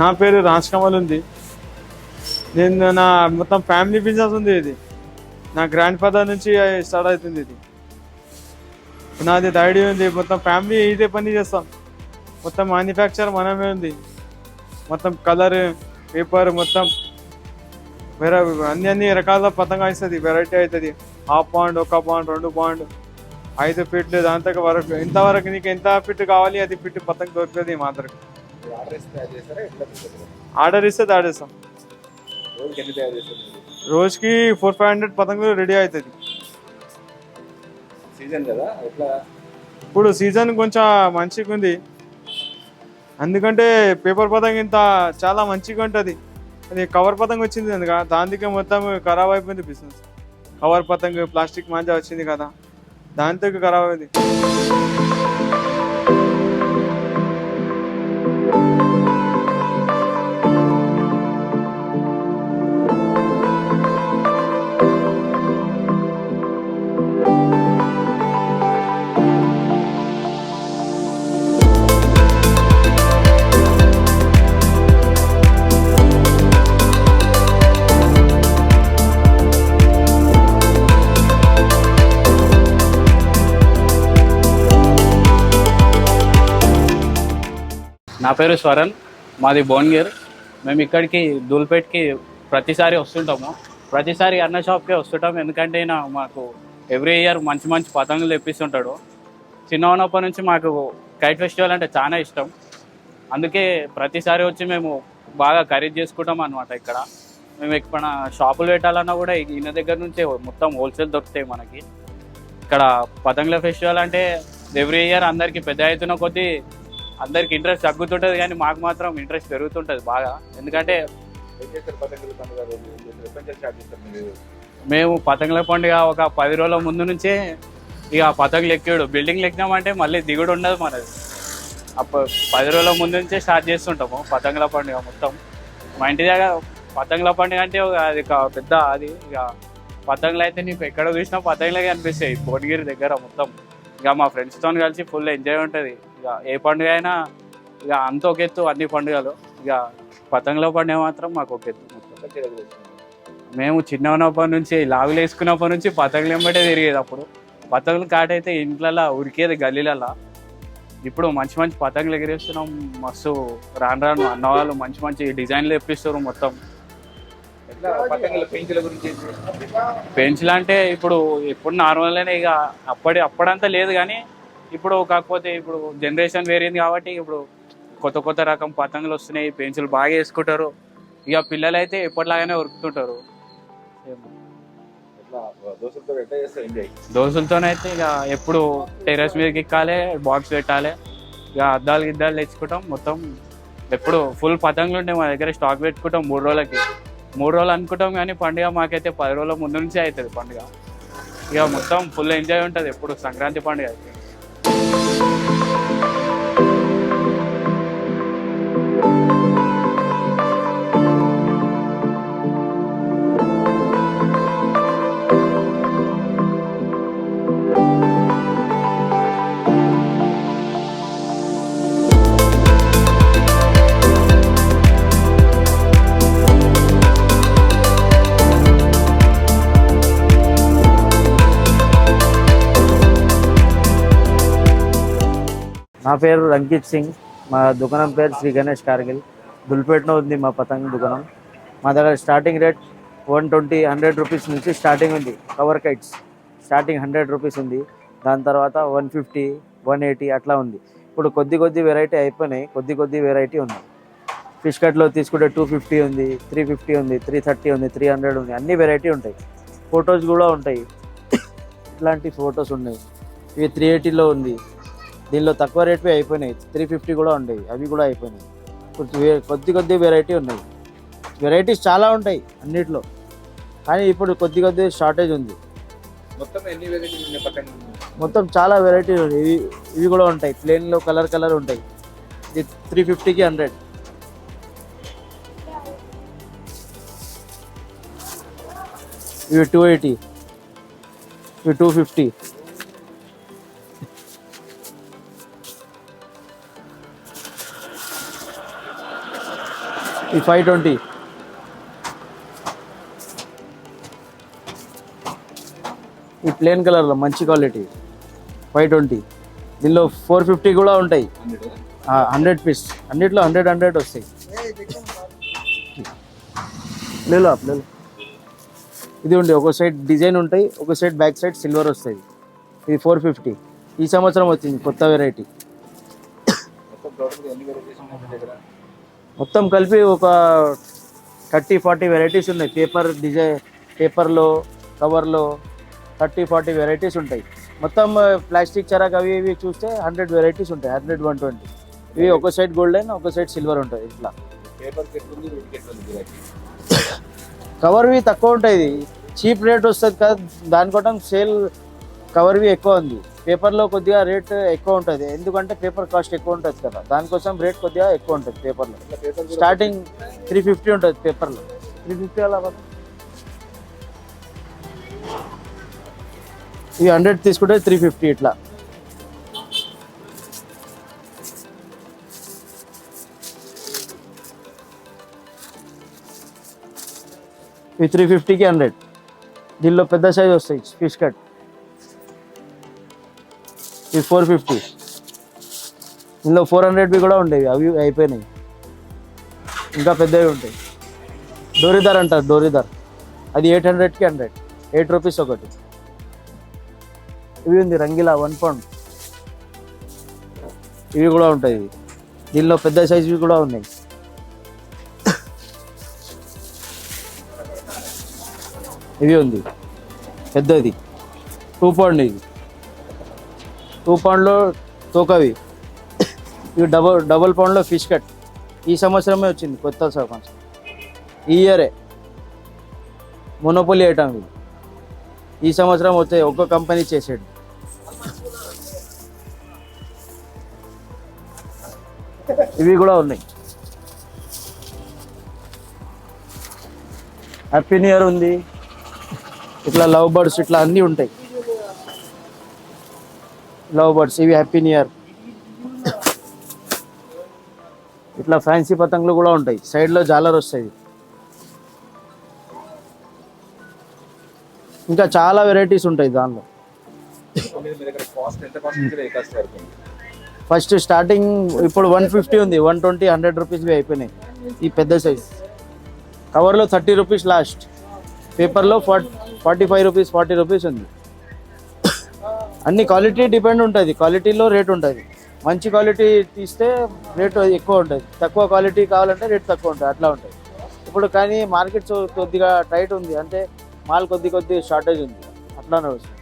నా పేరు రాజ్ కమల్ ఉంది. నేను నా మొత్తం ఫ్యామిలీ బిజినెస్ ఉంది. ఇది నా గ్రాండ్ ఫాదర్ నుంచి స్టార్ట్ అవుతుంది. ఇది నాది ఐడియా ఉంది. మొత్తం ఫ్యామిలీ ఇదే పని చేస్తాం. మొత్తం మ్యానుఫ్యాక్చర్ మనమే ఉంది. మొత్తం కలర్ పేపర్ మొత్తం వేరే అన్ని రకాల పతంగా ఇస్తుంది. వెరైటీ అవుతుంది. ½ పౌండ్, 1 పౌండ్, 2 పౌండ్, 5 ఫీట్లు, దాంతో వరకు ఇంతవరకు నీకు ఎంత ఫిట్ కావాలి అది ఫిట్ పతంగ దొరుకుతుంది మా దగ్గర. ఆర్డర్ ఇస్తే ఆడేస్తాం. రోజుకి 400-500 పతంగులు రెడీ అవుతుంది. సీజన్ కదా, ఇప్పుడు సీజన్ కొంచెం మంచిగా ఉంది. ఎందుకంటే పేపర్ పతంగ ఇంత చాలా మంచిగా ఉంటుంది. అది కవర్ పతంగ వచ్చింది అందుక దానికి మొత్తం ఖరాబ్ అయిపోయింది బిజినెస్. కవర్ పతంగ ప్లాస్టిక్ మాంజా వచ్చింది కదా, దాంతో ఖరాబ్ అయింది. నా పేరు స్వరన్, మాది భువనగిర్. మేము ఇక్కడికి దూల్పేట్కి ప్రతిసారి వస్తుంటాము. ప్రతిసారి అన్న షాప్కే వస్తుంటాం. ఎందుకంటే మాకు ఎవ్రీ ఇయర్ మంచి మంచి పతంగులు తెప్పిస్తుంటాడు. చిన్న ఉన్నప్పటి నుంచి మాకు కైట్ ఫెస్టివల్ అంటే చాలా ఇష్టం. అందుకే ప్రతిసారి వచ్చి మేము బాగా ఖరీదు చేసుకుంటాం అనమాట. ఇక్కడ మేము ఎక్కడ షాపులు పెట్టాలన్నా కూడా ఈయన దగ్గర నుంచే మొత్తం హోల్సేల్ దొరుకుతాయి మనకి. ఇక్కడ పతంగుల ఫెస్టివల్ అంటే ఎవ్రీ ఇయర్ అందరికీ పెద్ద ఎత్తున కొద్దీ అందరికి ఇంట్రెస్ట్ తగ్గుతుంటుంది, కానీ మాకు మాత్రం ఇంట్రెస్ట్ పెరుగుతుంటుంది బాగా. ఎందుకంటే మేము పతంగుల పండుగ ఒక 10 రోజుల ముందు నుంచే ఇక పతంగులు ఎక్కాడు. బిల్డింగ్లు ఎక్కినామంటే మళ్ళీ దిగుడు ఉండదు మనది. అప్పుడు 10 రోజుల ముందు నుంచే స్టార్ట్ చేస్తుంటాము పతంగుల పండుగ మొత్తం. మా ఇంటి దగ్గర పతంగుల పండుగ అంటే అది పెద్ద అది ఇక పతంగులు అయితే నీకు ఎక్కడ చూసినా పతంగులే కనిపిస్తాయి భువనగిరి దగ్గర మొత్తం. ఇక మా ఫ్రెండ్స్తో కలిసి ఫుల్ ఎంజాయ్ ఉంటుంది. ఇక ఏ పండుగ అయినా ఇక అంత ఒక ఎత్తు, అన్ని పండుగలు. ఇక పతంగుల పండుగ మాత్రం మాకు ఒక ఎత్తు మొత్తం. మేము చిన్న ఉన్నప్పటి నుంచి లాగులు వేసుకున్నప్పటి నుంచి పతంగులు వెంబడే తిరిగేది. అప్పుడు పతంగులు కాటైతే ఇంట్లల్లో ఉరికేది గల్లీలల్లో. ఇప్పుడు మంచి మంచి పతంగులు ఎగిరేస్తున్నాం. మస్తు రాను రాను అన్నవాళ్ళు మంచి మంచి డిజైన్లు తెప్పిస్తారు మొత్తం. పెన్సిల్ అంటే ఇప్పుడు నార్మల్గానే ఇక అప్పుడంతా లేదు, కానీ ఇప్పుడు కాకపోతే ఇప్పుడు జనరేషన్ వేరేది కాబట్టి ఇప్పుడు కొత్త కొత్త రకం పతంగులు వస్తున్నాయి. పెన్సిల్ బాగా వేసుకుంటారు. ఇక పిల్లలు అయితే ఎప్పటిలాగానే ఉరుకుతుంటారు. దోస్తులతోనైతే ఇక ఎప్పుడు టెర్రస్ మీదకి ఎక్కాలి, బాక్స్ పెట్టాలి, ఇక అద్దాలు గిద్దాలు తెచ్చుకుంటాం మొత్తం. ఎప్పుడు ఫుల్ పతంగులు ఉంటాయి మా దగ్గర, స్టాక్ పెట్టుకుంటాం 3 రోజులకి. 3 రోజులు అనుకుంటాం, కానీ పండుగ మాకైతే 10 రోజుల ముందు నుంచే అవుతుంది పండుగ. ఇక మొత్తం ఫుల్ ఎంజాయ్ ఉంటుంది ఎప్పుడు సంక్రాంతి పండుగ అయితే. నా పేరు రంకిత్ సింగ్. మా దుకాణం పేరు శ్రీ గణేష్ కార్గిల్. దుల్పేటలో ఉంది మా పతంగ దుకాణం. మా దగ్గర స్టార్టింగ్ రేట్ 120-100 రూపీస్ నుంచి స్టార్టింగ్ ఉంది. కవర్ కైట్స్ స్టార్టింగ్ 100 రూపీస్ ఉంది. దాని తర్వాత 150-180 అట్లా ఉంది. ఇప్పుడు కొద్ది వెరైటీ అయిపోయినాయి, కొద్ది వెరైటీ ఉన్నాయి. ఫిష్ కట్లో తీసుకుంటే 250 ఉంది, 350 ఉంది, 330 ఉంది, 300 ఉంది. అన్ని వెరైటీ ఉంటాయి. ఫొటోస్ కూడా ఉంటాయి. ఇట్లాంటి ఫొటోస్ ఉన్నాయి. ఇవి 380లో ఉంది. దీనిలో తక్కువ రేట్వి అయిపోయినాయి. 350 కూడా ఉండేవి, అవి కూడా అయిపోయినాయి. ఇప్పుడు కొద్ది వెరైటీ ఉన్నాయి. వెరైటీస్ చాలా ఉంటాయి అన్నిట్లో, కానీ ఇప్పుడు కొద్ది షార్టేజ్ ఉంది. మొత్తం చాలా వెరైటీ ఉన్నాయి. ఇవి కూడా ఉంటాయి. ప్లేన్లో కలర్ ఉంటాయి. ఇది 350కి 100. ఇవి 280, ఇవి 250. ఈ 520. ఈ ప్లేన్ కలర్లో మంచి క్వాలిటీ 520. దీనిలో 450 కూడా ఉంటాయి. 100 పీస్, అన్నిట్లో 100 వస్తాయి. లేదు. ఇది ఉండి ఒక సైడ్ డిజైన్ ఉంటాయి, ఒక సైడ్ బ్యాక్ సైడ్ సిల్వర్ వస్తుంది. ఇది 450. ఈ సంవత్సరం వచ్చింది కొత్త వెరైటీ. మొత్తం కలిపి ఒక 30-40 వెరైటీస్ ఉన్నాయి. పేపర్లో కవర్లో 30-40 వెరైటీస్ ఉంటాయి. మొత్తం ప్లాస్టిక్ చరాక్ అవి ఇవి చూస్తే 100 వెరైటీస్ ఉంటాయి. 100-120. ఇవి ఒక సైడ్ గోల్డెన్, ఒక సైడ్ సిల్వర్ ఉంటుంది. ఇట్లా కవర్వి తక్కువ ఉంటుంది, చీప్ రేట్ వస్తుంది కదా, దానికోసం సేల్ కవర్వి ఎక్కువ ఉంది. పేపర్లో కొద్దిగా రేట్ ఎక్కువ ఉంటుంది, ఎందుకంటే పేపర్ కాస్ట్ ఎక్కువ ఉంటుంది కదా, దానికోసం రేట్ కొద్దిగా ఎక్కువ ఉంటుంది. పేపర్లో స్టార్టింగ్ 350 ఉంటుంది. పేపర్లో 350 అలా. ఇవి 100 తీసుకుంటే 350 ఇట్లా. ఇవి 350కి 100. దీనిలో పెద్ద సైజ్ వస్తాయి ఫిష్ కట్. ఇవి 450. ఇందులో 400వి కూడా ఉండేవి, అవి అయిపోయినాయి. ఇంకా పెద్దవి ఉంటాయి. డోరీదార్ అంటారు, డోరీదార్. అది 800కి 100, 8 రూపీస్ ఒకటి. ఇవి ఉంది రంగిలా 1 పౌండ్. ఇవి కూడా ఉంటాయి. దీనిలో పెద్ద సైజువి కూడా ఉన్నాయి. ఇవి ఉంది పెద్దది 2 పౌండ్. ఇది 2 పౌండ్లో తోకవి. ఇవి డబల్ పౌండ్లో ఫిష్ కట్. ఈ సంవత్సరమే వచ్చింది, కొత్త సంవత్సరం, ఈ ఇయరే. మొనోపోలీ ఐటమ్ ఇది. ఈ సంవత్సరం వచ్చాయి, ఒక్క కంపెనీ చేసాడు. ఇవి కూడా ఉన్నాయి. హ్యాపీ న్యూ ఇయర్ ఉంది. ఇట్లా లవ్ బర్డ్స్ ఇట్లా అన్నీ ఉంటాయి. లవ్ బర్డ్స్ ఇవి హ్యాపీ న్యూ ఇయర్. ఇట్లా ఫ్యాన్సీ పతంగులు కూడా ఉంటాయి. సైడ్లో జాలర్ వస్తాయి. ఇంకా చాలా వెరైటీస్ ఉంటాయి దానిలో. ఫస్ట్ స్టార్టింగ్ ఇప్పుడు 150 ఉంది, 120, 100 రూపీస్వి అయిపోయినాయి. ఈ పెద్ద సైజ్ కవర్లో 30 రూపీస్ లాస్ట్. పేపర్లో 45 రూపీస్, 40 రూపీస్ ఉంది. అన్ని క్వాలిటీ డిపెండ్ ఉంటుంది, క్వాలిటీలో రేట్ ఉంటుంది. మంచి క్వాలిటీ తీస్తే రేట్ ఎక్కువ ఉంటుంది, తక్కువ క్వాలిటీ కావాలంటే రేట్ తక్కువ ఉంటుంది, అట్లా ఉంటుంది. ఇప్పుడు కానీ మార్కెట్ కొద్దిగా టైట్ ఉంది, అంటే మాల్ కొద్ది షార్టేజ్ ఉంది, అట్లానే వస్తుంది.